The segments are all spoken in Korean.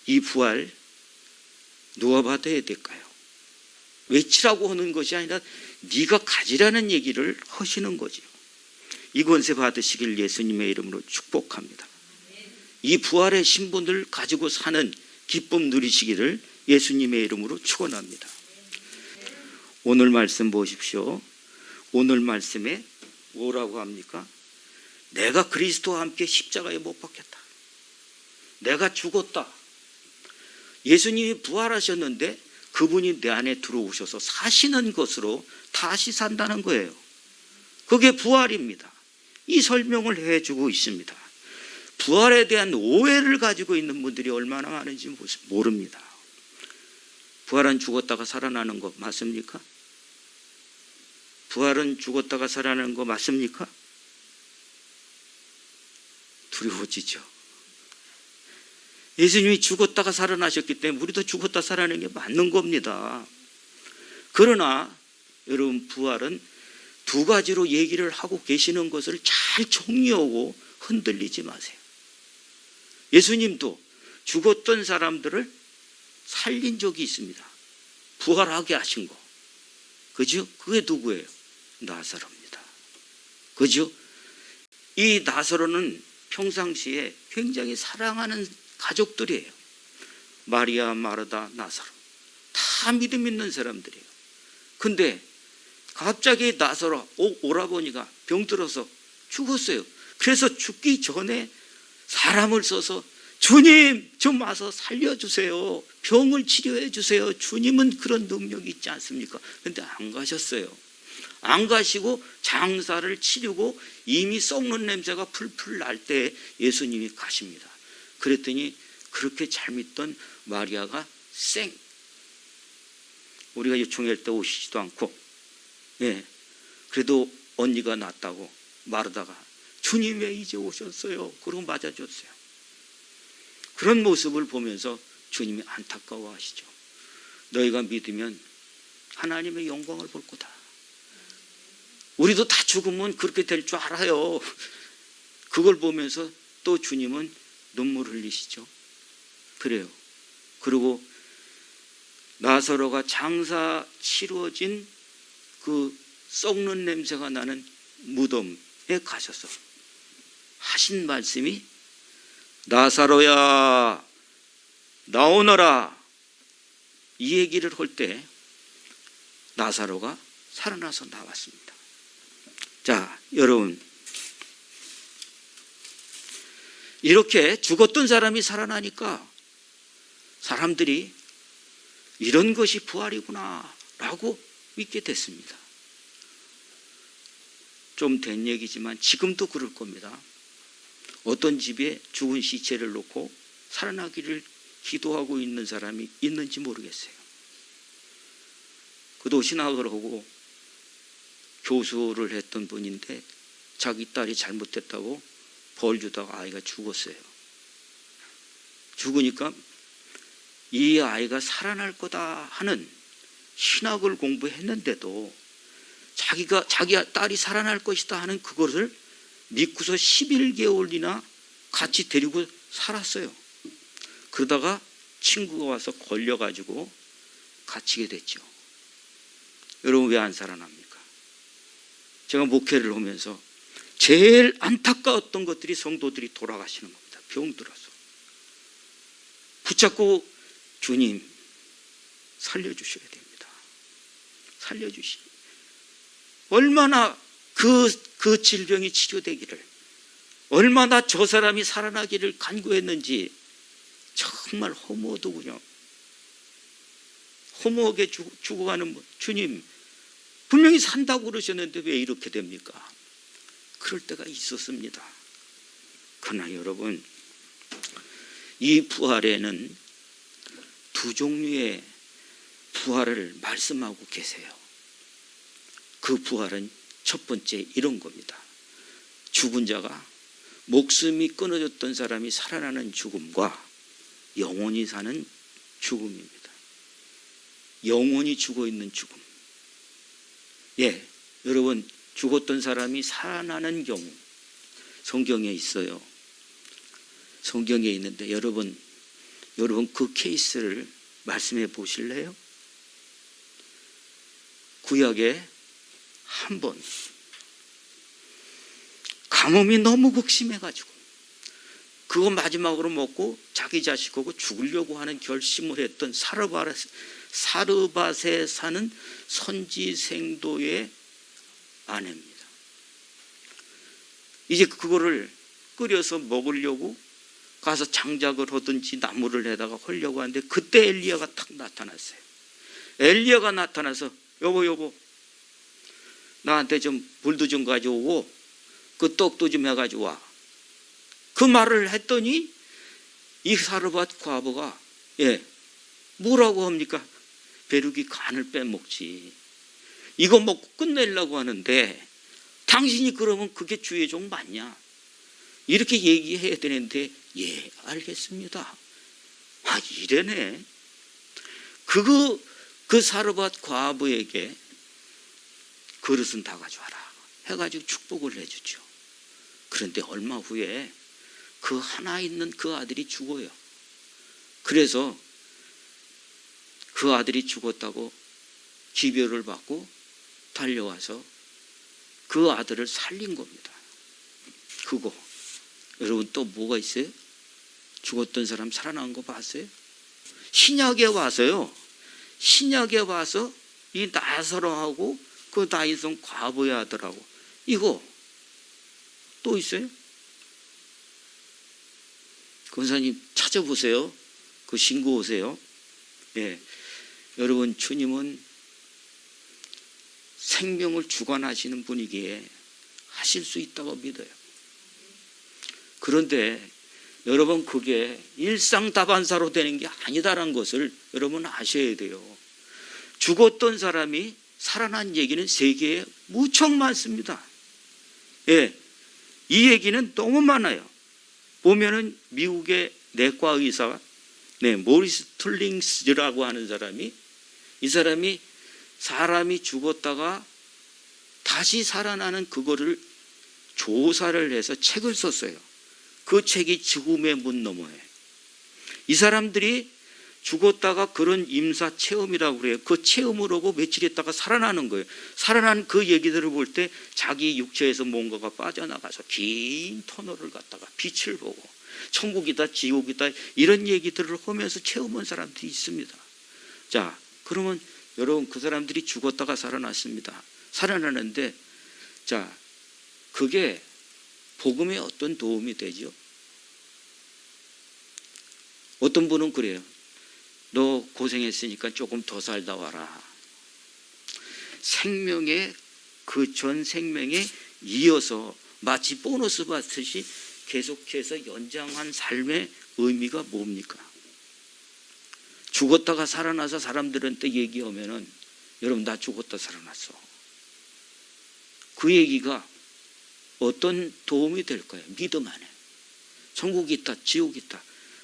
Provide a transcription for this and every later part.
이 부활 누가 받아야 될까요? 외치라고 하는 것이 아니라 네가 가지라는 얘기를 하시는 거죠. 이 권세 받으시길 예수님의 이름으로 축복합니다. 이 부활의 신분을 가지고 사는 기쁨 누리시기를 예수님의 이름으로 축원합니다. 오늘 말씀 보십시오. 오늘 말씀에 뭐라고 합니까? 내가 그리스도와 함께 십자가에 못 박혔다. 내가 죽었다. 예수님이 부활하셨는데 그분이 내 안에 들어오셔서 사시는 것으로 다시 산다는 거예요. 그게 부활입니다. 이 설명을 해주고 있습니다. 부활에 대한 오해를 가지고 있는 분들이 얼마나 많은지 모릅니다. 부활은 죽었다가 살아나는 거 맞습니까? 부활은 죽었다가 살아나는 거 맞습니까? 두려워지죠. 예수님이 죽었다가 살아나셨기 때문에 우리도 죽었다 살아나는 게 맞는 겁니다. 그러나 여러분, 부활은 두 가지로 얘기를 하고 계시는 것을 잘 정리하고 흔들리지 마세요. 예수님도 죽었던 사람들을 살린 적이 있습니다. 부활하게 하신 거. 그죠? 그게 누구예요? 나사로입니다. 그죠? 이 나사로는 평상시에 굉장히 사랑하는 가족들이에요. 마리아, 마르다, 나사로. 다 믿음 있는 사람들이에요. 근데 갑자기 나사로 오라버니가 병들어서 죽었어요. 그래서 죽기 전에 사람을 써서 주님 좀 와서 살려주세요. 병을 치료해 주세요. 주님은 그런 능력이 있지 않습니까? 근데 안 가셨어요. 안 가시고 장사를 치르고 이미 썩는 냄새가 풀풀 날 때 예수님이 가십니다. 그랬더니 그렇게 잘 믿던 마리아가 우리가 요청할 때 오시지도 않고, 그래도 언니가 낫다고 마르다가 주님 왜 이제 오셨어요? 그러고 맞아줬어요. 그런 모습을 보면서 주님이 안타까워하시죠. 너희가 믿으면 하나님의 영광을 볼 거다. 우리도 다 죽으면 그렇게 될 줄 알아요. 그걸 보면서 또 주님은 눈물 흘리시죠. 그래요. 그리고 나사로가 장사 치루어진 그 썩는 냄새가 나는 무덤에 가셔서 하신 말씀이 나사로야 나오너라, 이 얘기를 할 때 나사로가 살아나서 나왔습니다. 자, 여러분, 이렇게 죽었던 사람이 살아나니까 사람들이 이런 것이 부활이구나 라고 믿게 됐습니다. 좀 된 얘기지만 지금도 그럴 겁니다. 어떤 집에 죽은 시체를 놓고 살아나기를 기도하고 있는 사람이 있는지 모르겠어요. 그도 신학을 하고 교수를 했던 분인데 자기 딸이 잘못했다고 벌 주다가 아이가 죽었어요. 죽으니까 이 아이가 살아날 거다 하는 신학을 공부했는데도 자기 딸이 살아날 것이다 하는 그것을 믿고서 11개월이나 같이 데리고 살았어요. 그러다가 친구가 와서 걸려가지고 갇히게 됐죠. 여러분, 왜 안 살아납니까? 제가 목회를 하면서 제일 안타까웠던 것들이 성도들이 돌아가시는 겁니다. 병들어서. 붙잡고 주님 살려주셔야 됩니다. 살려주시. 얼마나 그 질병이 치료되기를, 얼마나 저 사람이 살아나기를 간구했는지 정말 허무하더군요. 허무하게 죽어가는 주님, 분명히 산다고 그러셨는데 왜 이렇게 됩니까? 그럴 때가 있었습니다. 그러나 여러분, 이 부활에는 두 종류의 부활을 말씀하고 계세요. 그 부활은 첫 번째 이런 겁니다. 죽은 자가, 목숨이 끊어졌던 사람이 살아나는 죽음과 영원히 사는 죽음입니다. 영원히 죽어있는 죽음. 여러분, 죽었던 사람이 살아나는 경우 성경에 있어요. 성경에 있는데 여러분, 여러분 그 케이스를 말씀해 보실래요? 구약에 한 번 가뭄이 너무 극심해가지고 그거 마지막으로 먹고 자기 자식하고 죽으려고 하는 결심을 했던 사르밧에 사는 선지생도의 아내입니다. 이제 그거를 끓여서 먹으려고 가서 장작을 하든지 나무를 내다가 헐려고 하는데 그때 엘리야가 탁 나타났어요. 엘리야가 나타나서 여보 나한테 좀 불도 좀 가져오고 그 떡도 좀 해가지고 와. 그 말을 했더니 이 사르밧 과부가 뭐라고 합니까? 베룩이 간을 빼먹지. 이거 먹고 끝내려고 하는데 당신이 그러면 그게 주의 종 맞냐? 이렇게 얘기해야 되는데 예 알겠습니다. 아 이래네. 그 사르밧 과부에게 그릇은 다 가져와라 해가지고 축복을 해주죠. 그런데 얼마 후에 그 하나 있는 그 아들이 죽어요. 그래서 그 아들이 죽었다고 기별을 받고 달려와서 그 아들을 살린 겁니다. 그거 여러분 또 뭐가 있어요? 죽었던 사람 살아난 거 봤어요? 신약에 와서요. 신약에 와서 이 나사로하고 그 나인성 과부의 아들하고 이거 또 있어요? 권사님 찾아보세요. 그 신고 오세요. 예, 여러분 주님은 생명을 주관하시는 분이기에 하실 수 있다고 믿어요. 그런데 여러분 그게 일상다반사로 되는 게 아니다라는 것을 여러분 아셔야 돼요. 죽었던 사람이 살아난 얘기는 세계에 무척 많습니다. 예, 이 얘기는 너무 많아요. 보면은 미국의 내과 의사 모리스 툴링스라고 하는 사람이 이 사람이 사람이 죽었다가 다시 살아나는 그거를 조사를 해서 책을 썼어요. 그 책이 죽음의 문 너머에. 이 사람들이 죽었다가 그런 임사 체험이라고 그래요. 그 체험을 하고 며칠 있다가 살아나는 거예요. 살아난 그 얘기들을 볼 때 자기 육체에서 뭔가가 빠져나가서 긴 터널을 갔다가 빛을 보고 천국이다 지옥이다 이런 얘기들을 하면서 체험한 사람들이 있습니다. 자, 그러면 여러분 그 사람들이 죽었다가 살아났습니다. 살아나는데 자, 그게 복음에 어떤 도움이 되죠? 어떤 분은 그래요. 너 고생했으니까 조금 더 살다 와라. 생명의 그 전 생명에 이어서 마치 보너스 받듯이 계속해서 연장한 삶의 의미가 뭡니까? 죽었다가 살아나서 사람들한테 얘기하면은 여러분 나 죽었다 살아났어. 그 얘기가 어떤 도움이 될까요? 믿음 안에. 천국이 있다, 지옥이 있다.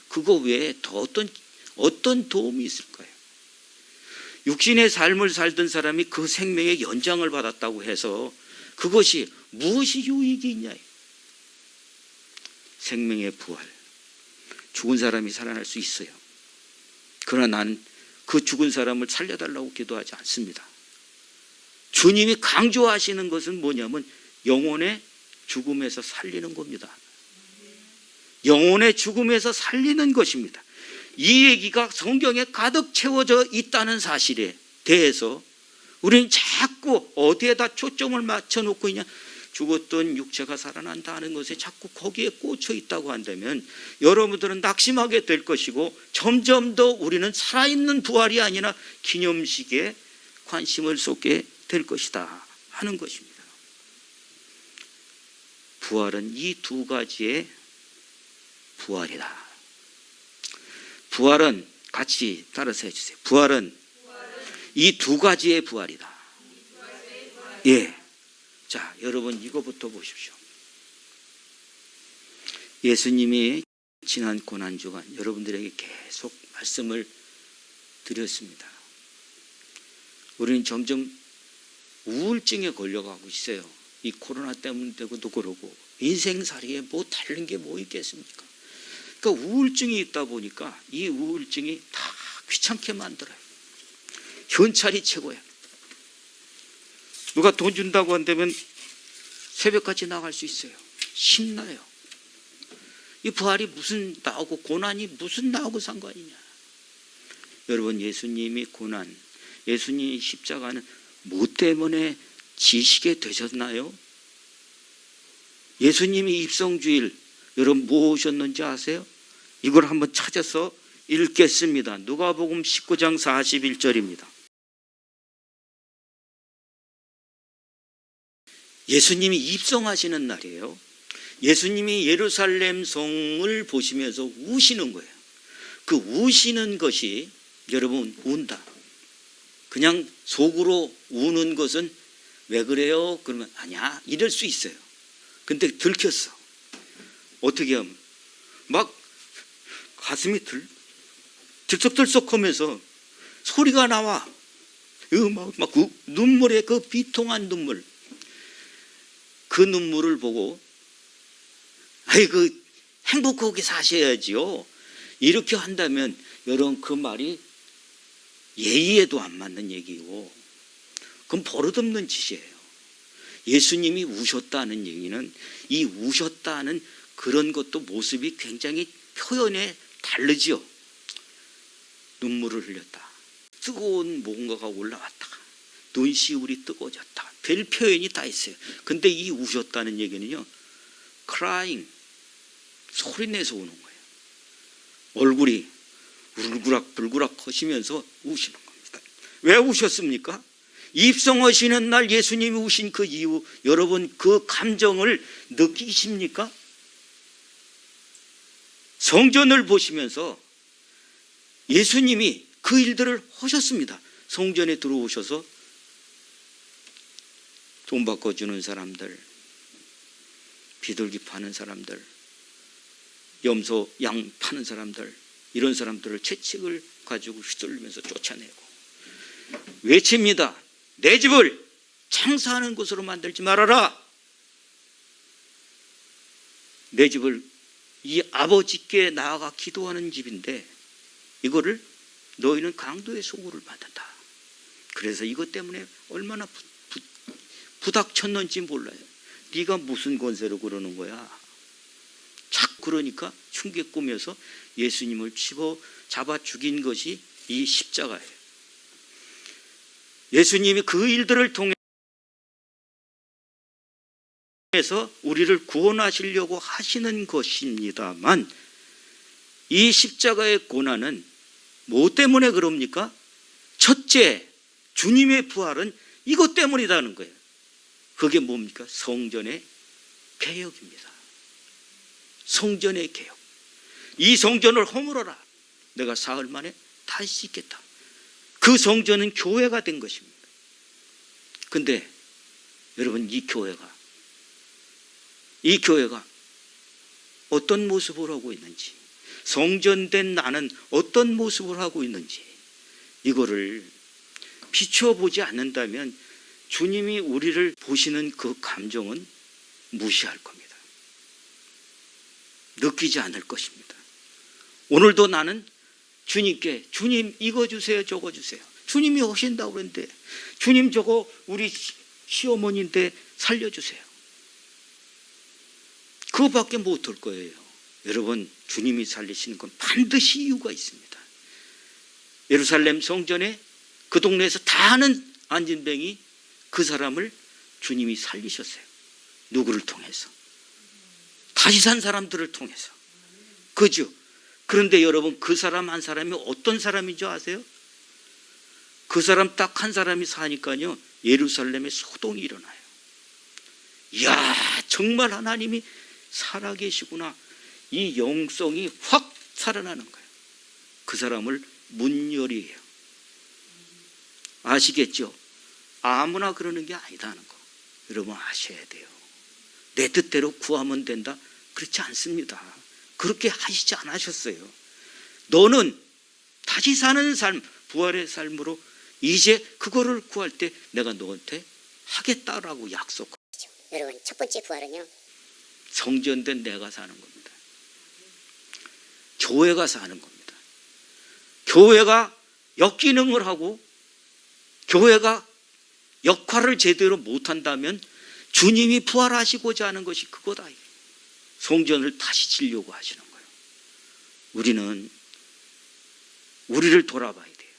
그거 외에 더 어떤 도움이 있을까요? 육신의 삶을 살던 사람이 그 생명의 연장을 받았다고 해서 그것이 무엇이 유익이 있냐? 생명의 부활. 죽은 사람이 살아날 수 있어요. 그러나 나는 그 죽은 사람을 살려달라고 기도하지 않습니다. 주님이 강조하시는 것은 뭐냐면 영혼의 죽음에서 살리는 겁니다. 영혼의 죽음에서 살리는 것입니다. 이 얘기가 성경에 가득 채워져 있다는 사실에 대해서 우리는 자꾸 어디에다 초점을 맞춰놓고 있냐? 죽었던 육체가 살아난다는 것에 자꾸 거기에 꽂혀 있다고 한다면 여러분들은 낙심하게 될 것이고 점점 더 우리는 살아있는 부활이 아니라 기념식에 관심을 쏟게 될 것이다 하는 것입니다. 부활은 이 두 가지의 부활이다. 부활은 같이 따라서 해주세요. 부활은 이 두 가지의 부활이다. 예. 자, 여러분 이거부터 보십시오. 예수님이 지난 고난주간 여러분들에게 계속 말씀을 드렸습니다. 우리는 점점 우울증에 걸려가고 있어요. 이 코로나 때문에도 그러고 인생살이에 뭐 다른 게 뭐 있겠습니까? 그러니까 우울증이 있다 보니까 이 우울증이 다 귀찮게 만들어요. 현찰이 최고야. 누가 돈 준다고 한다면 새벽까지 나갈 수 있어요. 신나요. 이 부활이 무슨 나하고 고난이 무슨 나하고 상관이냐. 여러분, 예수님이 고난, 예수님이 십자가는 뭐 때문에 지시게 되셨나요? 예수님이 입성주일 여러분 뭐 오셨는지 아세요? 이걸 한번 찾아서 읽겠습니다. 누가복음 19장 41절입니다. 예수님이 입성하시는 날이에요. 예수님이 예루살렘 성을 보시면서 우시는 거예요. 그 우시는 것이 여러분 운다. 그냥 속으로 우는 것은 왜 그래요? 그러면 아니야 이럴 수 있어요. 근데 들켰어. 어떻게 하면 막 가슴이 들썩들썩하면서 소리가 나와. 막 그 눈물에 그 비통한 눈물. 그 눈물을 보고 행복하게 사셔야지요. 이렇게 한다면 여러분 그 말이 예의에도 안 맞는 얘기고 그건 버릇없는 짓이에요. 예수님이 우셨다는 얘기는 이 우셨다는 그런 것도 모습이 굉장히 표현에 다르지요. 눈물을 흘렸다. 뜨거운 뭔가가 올라왔다. 눈시울이 뜨거워졌다. 별 표현이 다 있어요. 근데 이 우셨다는 얘기는요. crying, 소리내서 우는 거예요. 얼굴이 울그락불그락 하시면서 우시는 겁니다. 왜 우셨습니까? 입성하시는 날 예수님이 우신 그 이유, 여러분 그 감정을 느끼십니까? 성전을 보시면서 예수님이 그 일들을 하셨습니다. 성전에 들어오셔서 돈 바꿔주는 사람들, 비둘기 파는 사람들, 염소, 양 파는 사람들, 이런 사람들을 채찍을 가지고 휘둘리면서 쫓아내고 외칩니다. 내 집을 장사하는 곳으로 만들지 말아라. 내 집을 이 아버지께 나아가 기도하는 집인데 이거를 너희는 강도의 소굴을 받았다. 그래서 이것 때문에 얼마나 부닥쳤는지 몰라요. 네가 무슨 권세로 그러는 거야. 자꾸 그러니까 흉계 꾸며서 예수님을 잡아 죽인 것이 이 십자가예요. 예수님이 그 일들을 통해서 우리를 구원하시려고 하시는 것입니다만 이 십자가의 고난은 뭐 때문에 그럽니까? 첫째, 주님의 부활은 이것 때문이라는 거예요. 그게 뭡니까? 성전의 개혁입니다. 성전의 개혁. 이 성전을 허물어라. 내가 사흘 만에 다시 짓겠다. 그 성전은 교회가 된 것입니다. 근데 여러분 이 교회가 어떤 모습을 하고 있는지, 성전된 나는 어떤 모습을 하고 있는지 이거를 비춰보지 않는다면 주님이 우리를 보시는 그 감정은 무시할 겁니다. 느끼지 않을 것입니다. 오늘도 나는 주님께 주님 이거 주세요 저거 주세요. 주님이 오신다고 그러는데 주님 저거 우리 시어머니인데 살려주세요. 그거밖에 못할 거예요. 여러분 주님이 살리시는 건 반드시 이유가 있습니다. 예루살렘 성전에 그 동네에서 다 아는 안진뱅이 그 사람을 주님이 살리셨어요. 누구를 통해서? 다시 산 사람들을 통해서. 그죠? 그런데 여러분 그 사람 한 사람이 어떤 사람인 줄 아세요? 그 사람 딱 한 사람이 사니까요 예루살렘에 소동이 일어나요. 이야 정말 하나님이 살아계시구나. 이 영성이 확 살아나는 거예요. 그 사람을 문열이에요. 아시겠죠? 아무나 그러는 게 아니다는 거 여러분 아셔야 돼요. 내 뜻대로 구하면 된다? 그렇지 않습니다. 그렇게 하시지 않으셨어요. 너는 다시 사는 삶, 부활의 삶으로 이제 그거를 구할 때 내가 너한테 하겠다라고 약속하죠. 여러분 첫 번째 부활은요. 성전된 내가 사는 겁니다. 교회가 사는 겁니다. 교회가 역기능을 하고 교회가 역할을 제대로 못한다면 주님이 부활하시고자 하는 것이 그거다. 성전을 다시 지려고 하시는 거예요. 우리는 우리를 돌아봐야 돼요.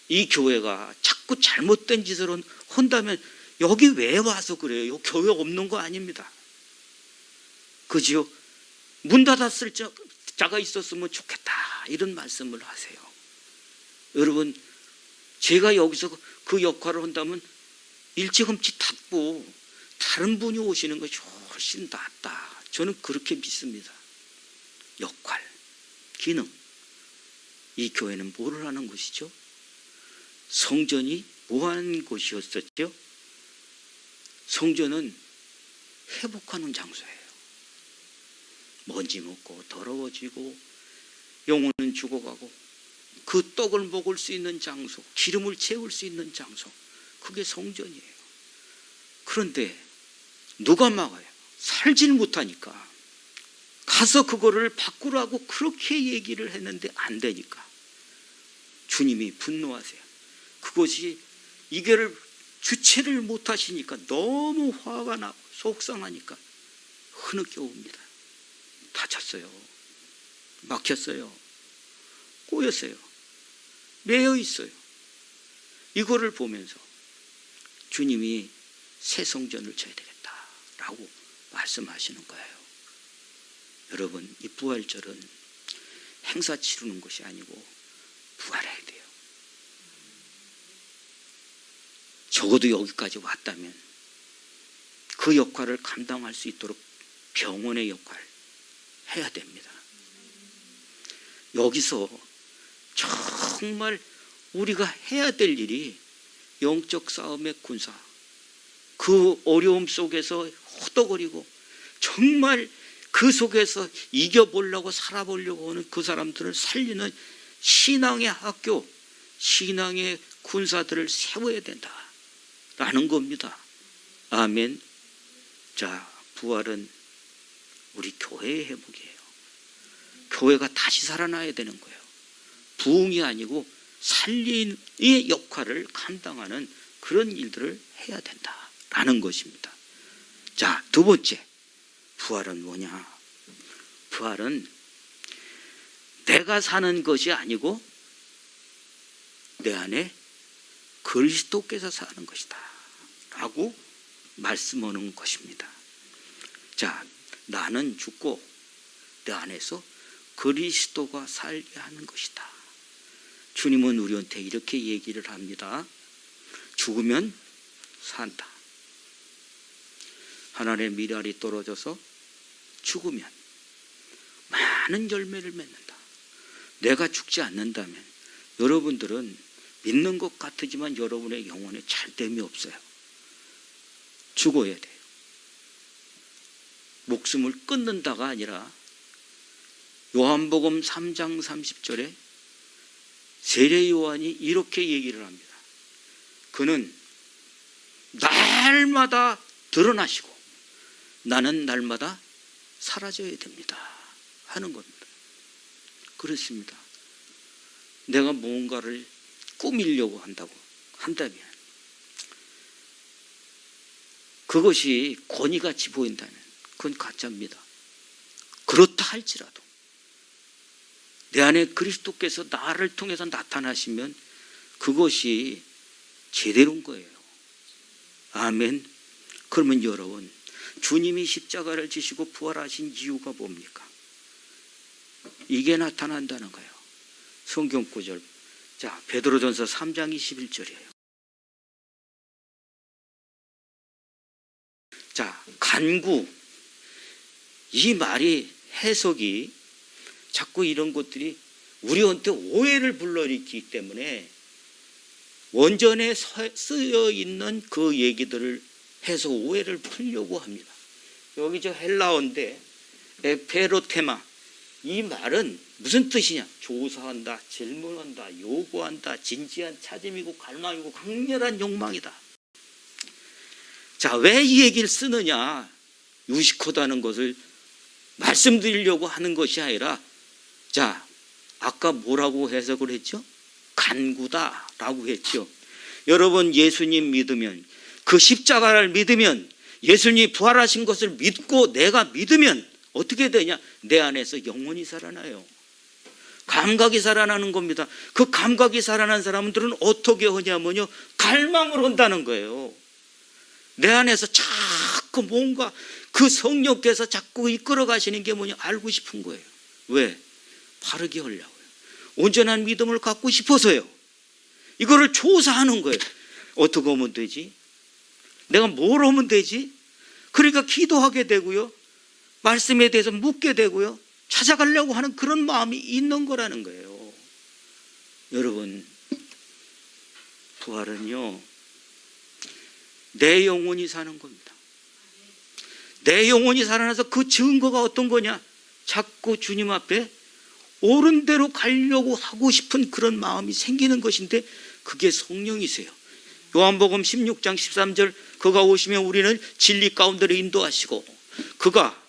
이 교회가 자꾸 잘못된 짓을 한다면 여기 왜 와서 그래요? 교회 없는 거 아닙니다. 그지요? 문 닫았을 자가 있었으면 좋겠다, 이런 말씀을 하세요. 여러분, 제가 여기서 그 역할을 한다면 일찌감치 닫고 다른 분이 오시는 것이 훨씬 낫다, 저는 그렇게 믿습니다. 역할, 기능. 이 교회는 뭐를 하는 곳이죠? 성전이 뭐 하는 곳이었었죠? 성전은 회복하는 장소예요. 먼지 묻고 더러워지고 영혼은 죽어가고 그 떡을 먹을 수 있는 장소, 기름을 채울 수 있는 장소, 그게 성전이에요. 그런데 누가 막아요? 살지는 못하니까. 가서 그거를 바꾸라고 그렇게 얘기를 했는데 안 되니까 주님이 분노하세요. 그것이 이거를 주체를 못하시니까 너무 화가 나고 속상하니까 흐느껴옵니다. 다쳤어요. 막혔어요. 꼬였어요. 매여 있어요. 이거를 보면서 주님이 새 성전을 쳐야 되겠다라고 말씀하시는 거예요. 여러분, 이 부활절은 행사 치르는 것이 아니고 부활해야 돼요. 적어도 여기까지 왔다면 그 역할을 감당할 수 있도록 병원의 역할 해야 됩니다. 여기서 정말 우리가 해야 될 일이 영적 싸움의 군사, 그 어려움 속에서 허덕거리고 정말 그 속에서 이겨보려고 살아보려고 하는 그 사람들을 살리는 신앙의 학교, 신앙의 군사들을 세워야 된다라는 겁니다. 아멘. 자, 부활은 우리 교회의 회복이에요. 교회가 다시 살아나야 되는 거예요. 부흥이 아니고 살림의 역할을 감당하는 그런 일들을 해야 된다라는 것입니다. 자, 두 번째, 부활은 뭐냐? 부활은 내가 사는 것이 아니고 내 안에 그리스도께서 사는 것이다 라고 말씀하는 것입니다. 자, 나는 죽고 내 안에서 그리스도가 살게 하는 것이다. 주님은 우리한테 이렇게 얘기를 합니다. 죽으면 산다. 하나님의 미랄이 떨어져서 죽으면 많은 열매를 맺는다. 내가 죽지 않는다면 여러분들은 믿는 것 같지만 여러분의 영혼에 잘됨이 없어요. 죽어야 돼요. 목숨을 끊는다가 아니라 요한복음 3장 30절에 세례 요한이 이렇게 얘기를 합니다. 그는 날마다 드러나시고 나는 날마다 사라져야 됩니다 하는 겁니다. 그렇습니다. 내가 무언가를 꾸미려고 한다면 그것이 권위같이 보인다면 그건 가짜입니다. 그렇다 할지라도 내 안에 그리스도께서 나를 통해서 나타나시면 그것이 제대로인 거예요. 아멘. 그러면 여러분, 주님이 십자가를 지시고 부활하신 이유가 뭡니까? 이게 나타난다는 거예요. 성경 구절. 자, 베드로전서 3장 21절이에요. 자, 간구. 이 말이 해석이 자꾸 이런 것들이 우리한테 오해를 불러일으키기 때문에 원전에 쓰여 있는 그 얘기들을 해서 오해를 풀려고 합니다. 여기 저 헬라어인데 에페로테마, 이 말은 무슨 뜻이냐? 조사한다, 질문한다, 요구한다, 진지한 찾음이고 갈망이고 강렬한 욕망이다. 자, 왜 이 얘기를 쓰느냐? 유식하다는 것을 말씀드리려고 하는 것이 아니라 자, 아까 뭐라고 해석을 했죠? 간구다라고 했죠. 여러분, 예수님 믿으면, 그 십자가를 믿으면, 예수님이 부활하신 것을 믿고 내가 믿으면 어떻게 되냐? 내 안에서 영혼이 살아나요. 감각이 살아나는 겁니다. 그 감각이 살아난 사람들은 어떻게 하냐면요, 갈망을 한다는 거예요. 내 안에서 자꾸 뭔가 그 성령께서 자꾸 이끌어 가시는 게 뭐냐, 알고 싶은 거예요. 왜? 바르게 하려고요. 온전한 믿음을 갖고 싶어서요. 이거를 조사하는 거예요. 어떻게 하면 되지? 내가 뭘 하면 되지? 그러니까 기도하게 되고요, 말씀에 대해서 묻게 되고요, 찾아가려고 하는 그런 마음이 있는 거라는 거예요. 여러분, 부활은요, 내 영혼이 사는 겁니다. 내 영혼이 살아나서 그 증거가 어떤 거냐? 자꾸 주님 앞에 옳은 대로 가려고 하고 싶은 그런 마음이 생기는 것인데, 그게 성령이세요. 요한복음 16장 13절, 그가 오시면 우리는 진리 가운데로 인도하시고 그가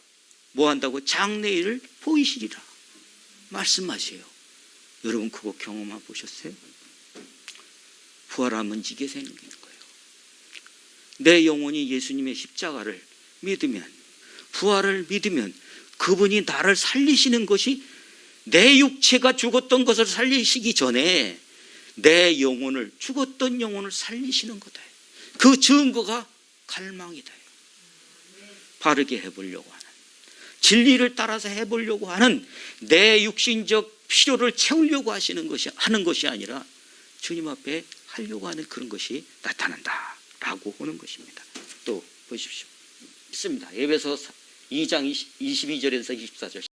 뭐 한다고? 장래일을 보이시리라 말씀하세요. 여러분, 그거 경험해 보셨어요? 부활하면 이게 생기는 거예요. 내 영혼이 예수님의 십자가를 믿으면, 부활을 믿으면, 그분이 나를 살리시는 것이, 내 육체가 죽었던 것을 살리시기 전에 내 영혼을, 죽었던 영혼을 살리시는 거다. 그 증거가 갈망이다. 바르게 해보려고 하는, 진리를 따라서 해보려고 하는, 내 육신적 필요를 채우려고 하는 것이 아니라 주님 앞에 하려고 하는 그런 것이 나타난다라고 하는 것입니다. 또 보십시오. 있습니다. 에베소 2장 22절에서 24절.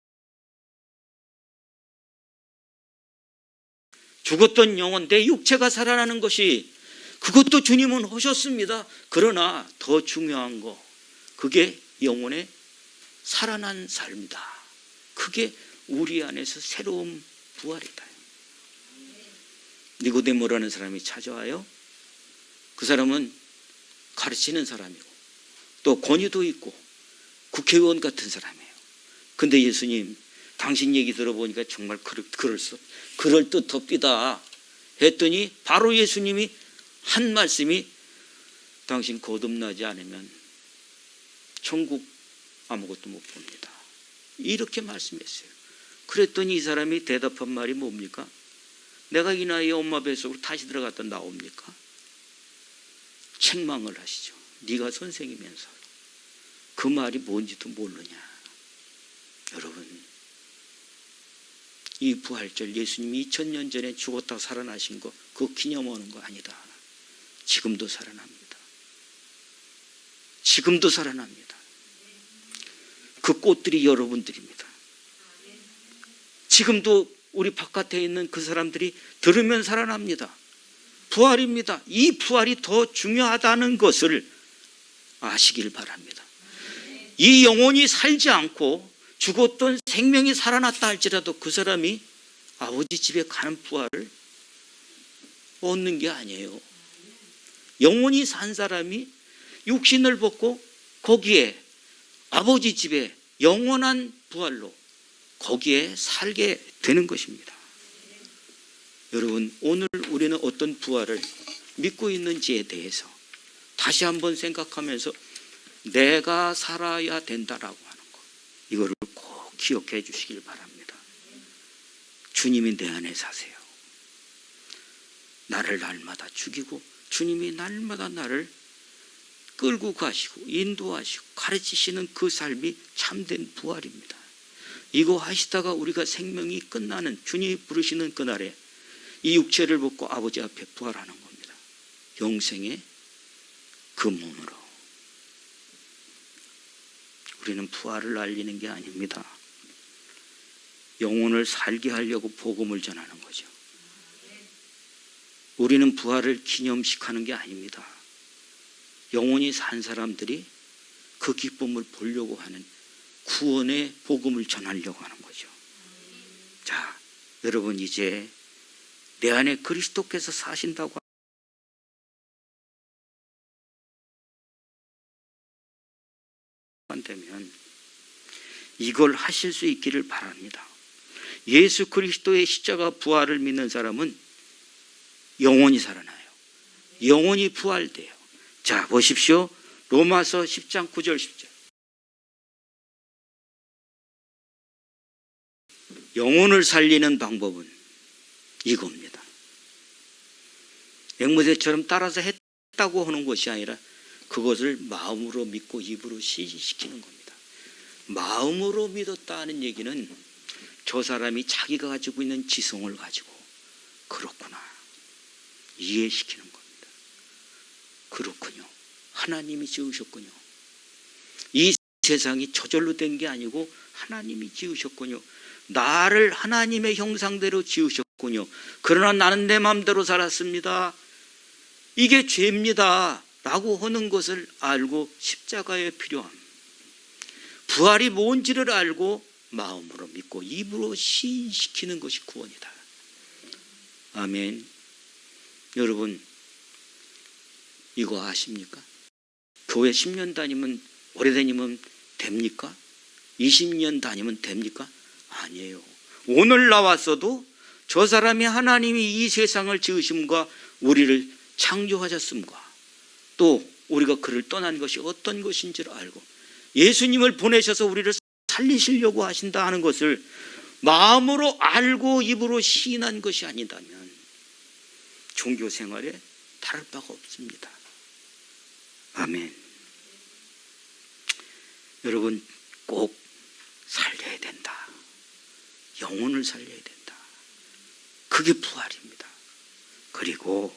죽었던 영혼, 내 육체가 살아나는 것이, 그것도 주님은 하셨습니다. 그러나 더 중요한 거, 그게 영혼의 살아난 삶이다. 그게 우리 안에서 새로운 부활이다. 니고데모라는 사람이 찾아와요. 그 사람은 가르치는 사람이고 또 권위도 있고 국회의원 같은 사람이에요. 근데 예수님, 당신 얘기 들어보니까 정말 그럴듯합니다 했더니 바로 예수님이 한 말씀이, 당신 거듭나지 않으면 천국 아무것도 못 봅니다. 이렇게 말씀했어요. 그랬더니 이 사람이 대답한 말이 뭡니까? 내가 이 나이에 엄마 뱃속으로 다시 들어갔다 나옵니까? 책망을 하시죠. 네가 선생이면서 그 말이 뭔지도 모르냐. 여러분, 이 부활절, 예수님이 2000년 전에 죽었다 살아나신 거, 그거 기념하는 거 아니다. 지금도 살아납니다. 지금도 살아납니다. 그 꽃들이 여러분들입니다. 지금도 우리 바깥에 있는 그 사람들이 들으면 살아납니다. 부활입니다. 이 부활이 더 중요하다는 것을 아시길 바랍니다. 이 영혼이 살지 않고 죽었던 생명이 살아났다 할지라도 그 사람이 아버지 집에 가는 부활을 얻는 게 아니에요. 영혼이 산 사람이 육신을 벗고 거기에 아버지 집에 영원한 부활로 거기에 살게 되는 것입니다. 여러분, 오늘 우리는 어떤 부활을 믿고 있는지에 대해서 다시 한번 생각하면서 내가 살아야 된다라고 하는 것, 이거를 꼭 기억해 주시길 바랍니다. 주님이 내 안에 사세요. 나를 날마다 죽이고 주님이 날마다 나를 끌고 가시고 인도하시고 가르치시는 그 삶이 참된 부활입니다. 이거 하시다가 우리가 생명이 끝나는, 주님이 부르시는 그날에 이 육체를 벗고 아버지 앞에 부활하는 겁니다. 영생의 그 문으로. 우리는 부활을 알리는 게 아닙니다. 영혼을 살게 하려고 복음을 전하는 거죠. 우리는 부활을 기념식 하는 게 아닙니다. 영혼이 산 사람들이 그 기쁨을 보려고 하는 구원의 복음을 전하려고 하는 거죠. 자, 여러분, 이제 내 안에 그리스도께서 사신다고 한다면 이걸 하실 수 있기를 바랍니다. 예수 그리스도의 십자가 부활을 믿는 사람은 영원히 살아나요. 영원히 부활돼요. 자, 보십시오. 로마서 10장 9절 10절. 영혼을 살리는 방법은 이겁니다. 앵무새처럼 따라서 했다고 하는 것이 아니라 그것을 마음으로 믿고 입으로 시시키는 겁니다. 마음으로 믿었다는 얘기는 저 사람이 자기가 가지고 있는 지성을 가지고 그렇구나 이해시키는 겁니다. 그렇군요. 하나님이 지으셨군요. 이 세상이 저절로 된 게 아니고 하나님이 지으셨군요. 나를 하나님의 형상대로 지으셨군요. 그러나 나는 내 마음대로 살았습니다. 이게 죄입니다 라고 하는 것을 알고 십자가에 필요함. 부활이 뭔지를 알고 마음으로 믿고 입으로 시인시키는 것이 구원이다. 아멘. 여러분 이거 아십니까? 교회 10년 다니면 오래다니면 됩니까? 20년 다니면 됩니까? 아니에요. 오늘 나왔어도 저 사람이 하나님이 이 세상을 지으심과 우리를 창조하셨음과 또 우리가 그를 떠난 것이 어떤 것인지를 알고 예수님을 보내셔서 우리를 살리시려고 하신다 하는 것을 마음으로 알고 입으로 시인한 것이 아니다면 종교 생활에 다를 바가 없습니다. 아멘. 여러분 꼭 살려야 된다. 영혼을 살려야 된다. 그게 부활입니다. 그리고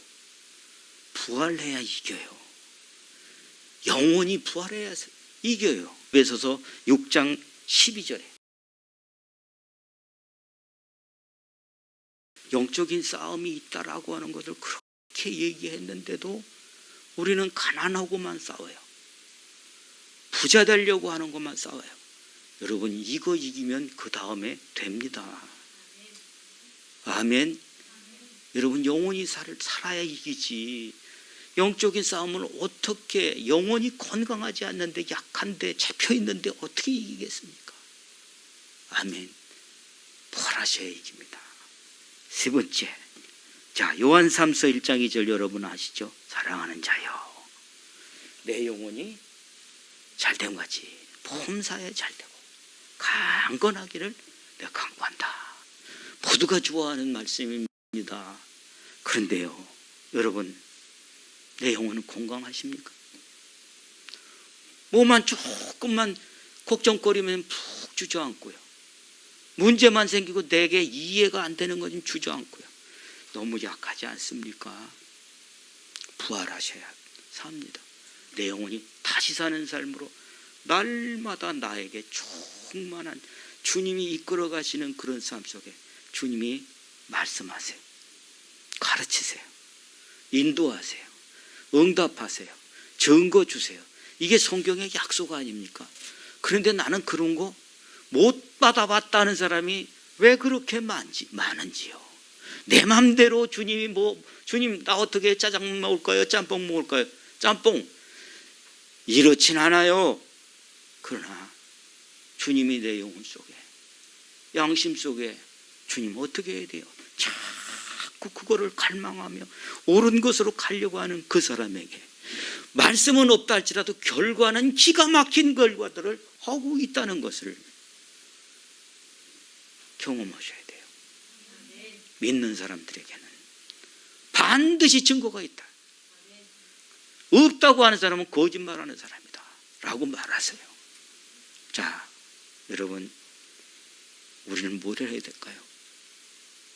부활해야 이겨요. 영혼이 부활해야 이겨요. 에베소서 6장 12절에 영적인 싸움이 있다라고 하는 것을 그렇게 얘기했는데도 우리는 가난하고만 싸워요. 부자 되려고 하는 것만 싸워요. 여러분 이거 이기면 그 다음에 됩니다. 아멘. 여러분 영혼이 살아야 이기지. 영적인 싸움을 어떻게 영혼이 건강하지 않는데 약한데 잡혀있는데 어떻게 이기겠습니까? 아멘. 부활하셔야 이깁니다. 세 번째, 자 요한 3서 1장 2절 여러분 아시죠? 사랑하는 자여 내 영혼이 잘된 거지 범사에 잘되고 강건하기를 내가 강구한다. 모두가 좋아하는 말씀입니다. 그런데요 여러분 내 영혼은 건강하십니까? 뭐만 조금만 걱정거리면 푹 주저앉고요. 문제만 생기고 내게 이해가 안 되는 것은 주저앉고요. 너무 약하지 않습니까? 부활하셔야 삽니다. 내 영혼이 다시 사는 삶으로 날마다 나에게 충만한 주님이 이끌어 가시는 그런 삶 속에 주님이 말씀하세요. 가르치세요. 인도하세요. 응답하세요. 증거 주세요. 이게 성경의 약속 아닙니까? 그런데 나는 그런 거 못 받아봤다는 사람이 왜 그렇게 많은지요. 내 맘대로 주님이 주님 나 어떻게 짜장 먹을까요? 짬뽕 먹을까요? 짬뽕. 이렇진 않아요. 그러나 주님이 내 영혼 속에 양심 속에 주님 어떻게 해야 돼요? 자꾸 그거를 갈망하며 옳은 것으로 가려고 하는 그 사람에게 말씀은 없다 할지라도 결과는 기가 막힌 결과들을 하고 있다는 것을 경험하셔야 돼요. 믿는 사람들에게는 반드시 증거가 있다. 없다고 하는 사람은 거짓말하는 사람이다 라고 말하세요. 자 여러분 우리는 뭘 해야 될까요?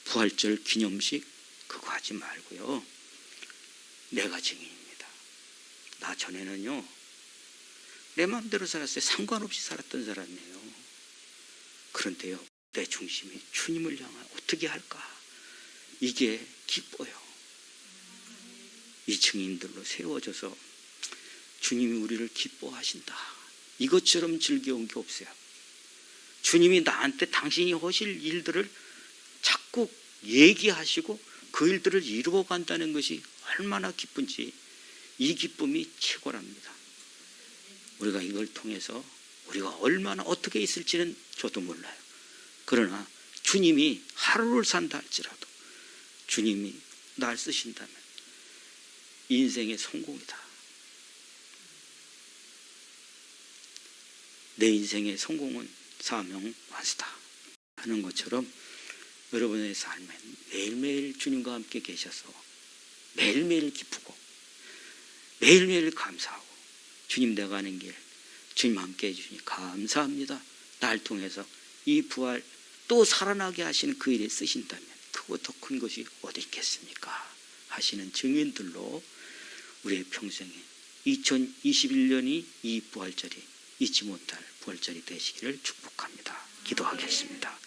부활절 기념식 그거 하지 말고요. 내가 증인입니다. 나 전에는요 내 마음대로 살았어요. 상관없이 살았던 사람이에요. 그런데요 내 중심이 주님을 향해 어떻게 할까? 이게 기뻐요. 이 증인들로 세워져서 주님이 우리를 기뻐하신다. 이것처럼 즐거운 게 없어요. 주님이 나한테 당신이 하실 일들을 자꾸 얘기하시고 그 일들을 이루어 간다는 것이 얼마나 기쁜지 이 기쁨이 최고랍니다. 우리가 이걸 통해서 우리가 얼마나 어떻게 있을지는 저도 몰라요. 그러나 주님이 하루를 산다 할지라도 주님이 날 쓰신다면 인생의 성공이다. 내 인생의 성공은 사명 완수다 하는 것처럼 여러분의 삶에 매일매일 주님과 함께 계셔서 매일매일 기쁘고 매일매일 감사하고 주님 내가 가는 길 주님 함께 해주시니 감사합니다. 날 통해서 이 부활 또 살아나게 하시는 그 일에 쓰신다면 그거 더 큰 것이 어디 있겠습니까? 하시는 증인들로 우리의 평생에 2021년이 이 부활절이 잊지 못할 부활절이 되시기를 축복합니다. 기도하겠습니다.